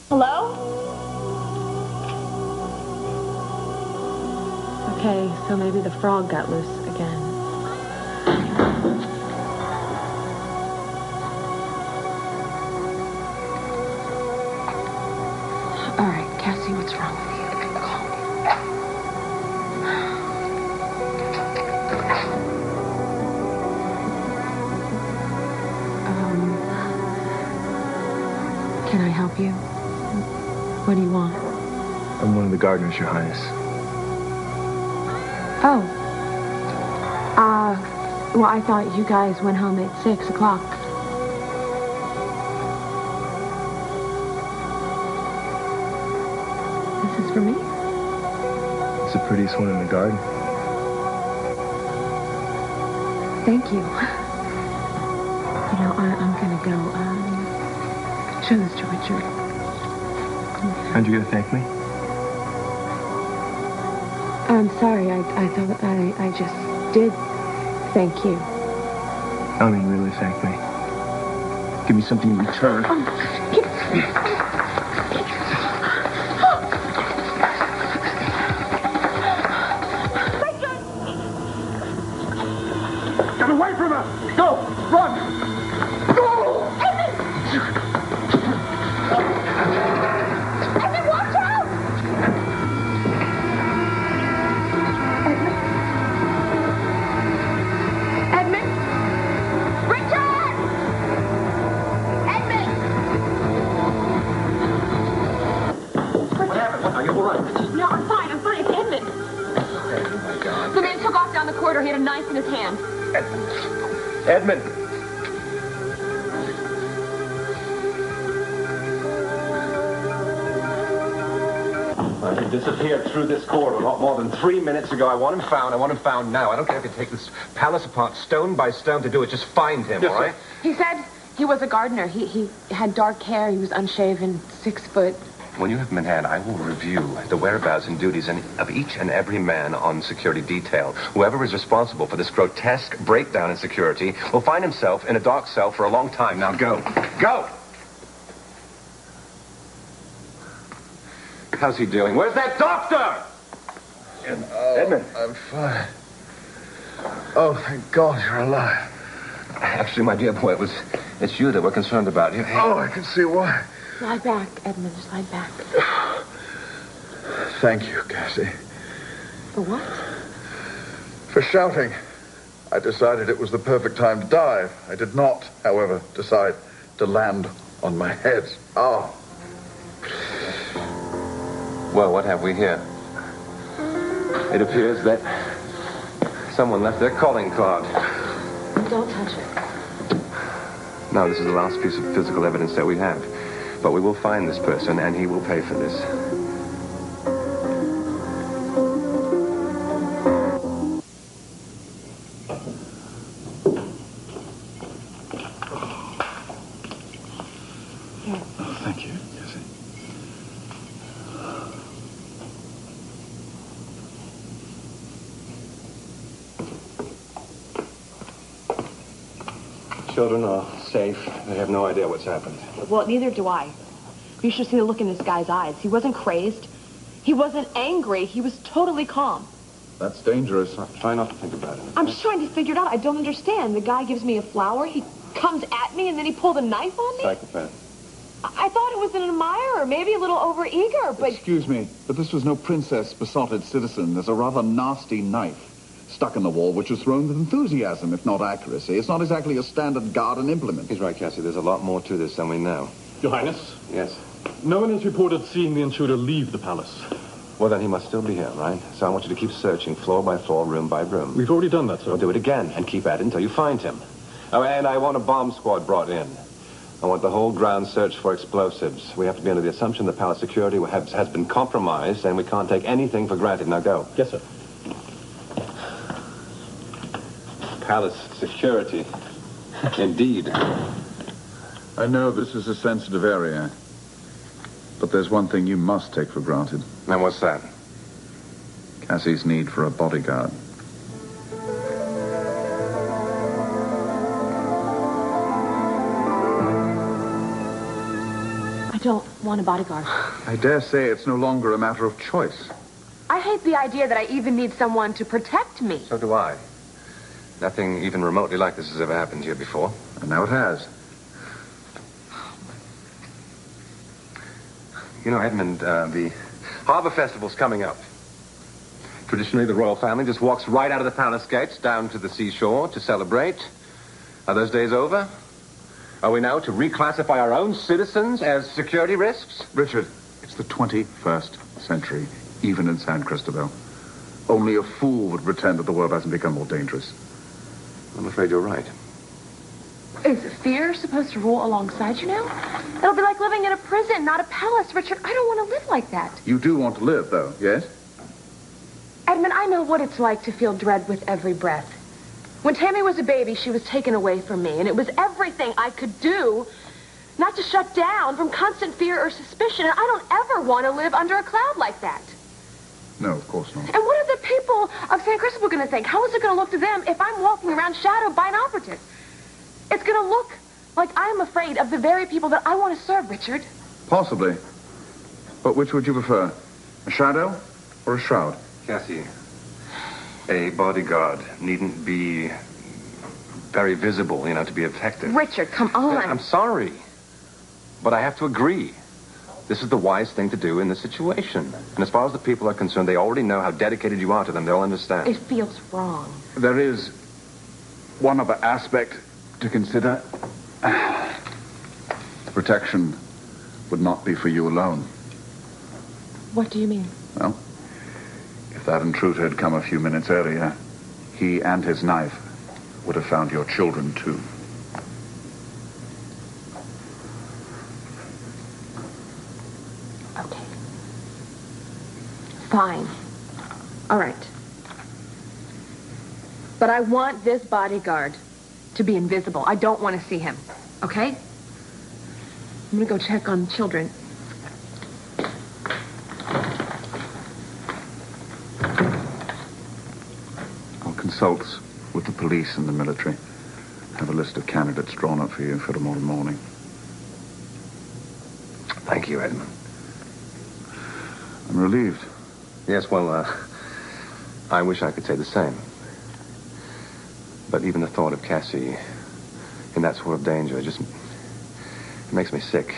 Hello? Okay, so maybe the frog got loose again. All right, Cassie, what's wrong with you? Calm. Can I help you? What do you want? I'm one of the gardeners, Your Highness. Oh. Well, I thought you guys went home at 6 o'clock. This is for me? It's the prettiest one in the garden. Thank you. You know, I'm gonna go, show this to Richard. Aren't you gonna thank me? I'm sorry, I thought I just did thank you. I mean, really thank me. Give me something in return. Get away from her! Go! Run! Go! Edmund, watch out! Edmund? Richard! Edmund! What happened? Are you all right? No, I'm fine. It's Edmund. Oh, my God. The man took off down the corridor. He had a knife in his hand. Edmund! He disappeared through this corridor not more than 3 minutes ago. I want him found. I want him found now. I don't care if you take this palace apart stone by stone to do it. Just find him, all right? He said he was a gardener. He had dark hair. He was unshaven, 6 foot. When you have him in hand, I will review the whereabouts and duties of each and every man on security detail. Whoever is responsible for this grotesque breakdown in security will find himself in a dark cell for a long time. Now go. Go! How's he doing? Where's that doctor? Edmund. I'm fine. Oh, thank God you're alive. Actually, my dear boy, it's you that we're concerned about. Oh, I can see why. Slide back, Edmund. Slide back. Thank you, Cassie. For what? For shouting. I decided it was the perfect time to dive. I did not, however, decide to land on my head. Oh. Well, what have we here? It appears that someone left their calling card. Don't touch it. No, this is the last piece of physical evidence that we have. But we will find this person, and he will pay for this. Oh, thank you, Cassie. Children are safe. They have no idea what's happened. Well, neither do I. You should see the look in this guy's eyes. He wasn't crazed. He wasn't angry. He was totally calm. That's dangerous. Try not to think about it. I'm just trying to figure it out. I don't understand. The guy gives me a flower. He comes at me, and then he pulled a knife on me. Psychopath. I thought it was an admirer, maybe a little overeager, but... Excuse me, but this was no princess besotted citizen. There's a rather nasty knife stuck in the wall, which was thrown with enthusiasm, if not accuracy. It's not exactly a standard garden implement. He's right, Cassie. There's a lot more to this than we know. Your Highness? Yes. No one has reported seeing the intruder leave the palace. Well, then he must still be here, right? So I want you to keep searching floor by floor, room by room. We've already done that, sir. We'll do it again and keep at it until you find him. Oh, and I want a bomb squad brought in. I want the whole ground searched for explosives. We have to be under the assumption that palace security has been compromised, and we can't take anything for granted. Now go. Yes, sir. Palace security. Indeed. I know this is a sensitive area, but there's one thing you must take for granted. And what's that? Cassie's need for a bodyguard. I don't want a bodyguard. I dare say it's no longer a matter of choice. I hate the idea that I even need someone to protect me. So do I. Nothing even remotely like this has ever happened here before. And now it has. You know, Edmund, the Harbor Festival's coming up. Traditionally, the royal family just walks right out of the palace gates down to the seashore to celebrate. Are those days over? Are we now to reclassify our own citizens as security risks? Richard, it's the 21st century, even in San Cristobal. Only a fool would pretend that the world hasn't become more dangerous. I'm afraid you're right. Is fear supposed to rule alongside you now? It'll be like living in a prison, not a palace, Richard. I don't want to live like that. You do want to live, though, yes? Edmund, I know what it's like to feel dread with every breath. When Tammy was a baby, she was taken away from me, and it was everything I could do not to shut down from constant fear or suspicion, and I don't ever want to live under a cloud like that. No, of course not. And what are the people of San Cristobal going to think? How is it going to look to them if I'm walking around shadowed by an operative? It's going to look like I'm afraid of the very people that I want to serve, Richard. Possibly. But which would you prefer? A shadow or a shroud? Cassie, a bodyguard needn't be very visible, to be effective. Richard, come on. I'm sorry, but I have to agree. This is the wise thing to do in this situation. And as far as the people are concerned, they already know how dedicated you are to them. They'll understand. It feels wrong. There is one other aspect to consider. Protection would not be for you alone. What do you mean? Well, if that intruder had come a few minutes earlier, he and his knife would have found your children, too. Okay. Fine. All right. But I want this bodyguard to be invisible. I don't want to see him. Okay? I'm going to go check on the children. I'll consult with the police and the military. Have a list of candidates drawn up for you for tomorrow morning. Thank you, Edmund. I'm relieved. Yes, well, I wish I could say the same. But even the thought of Cassie in that sort of danger just makes me sick.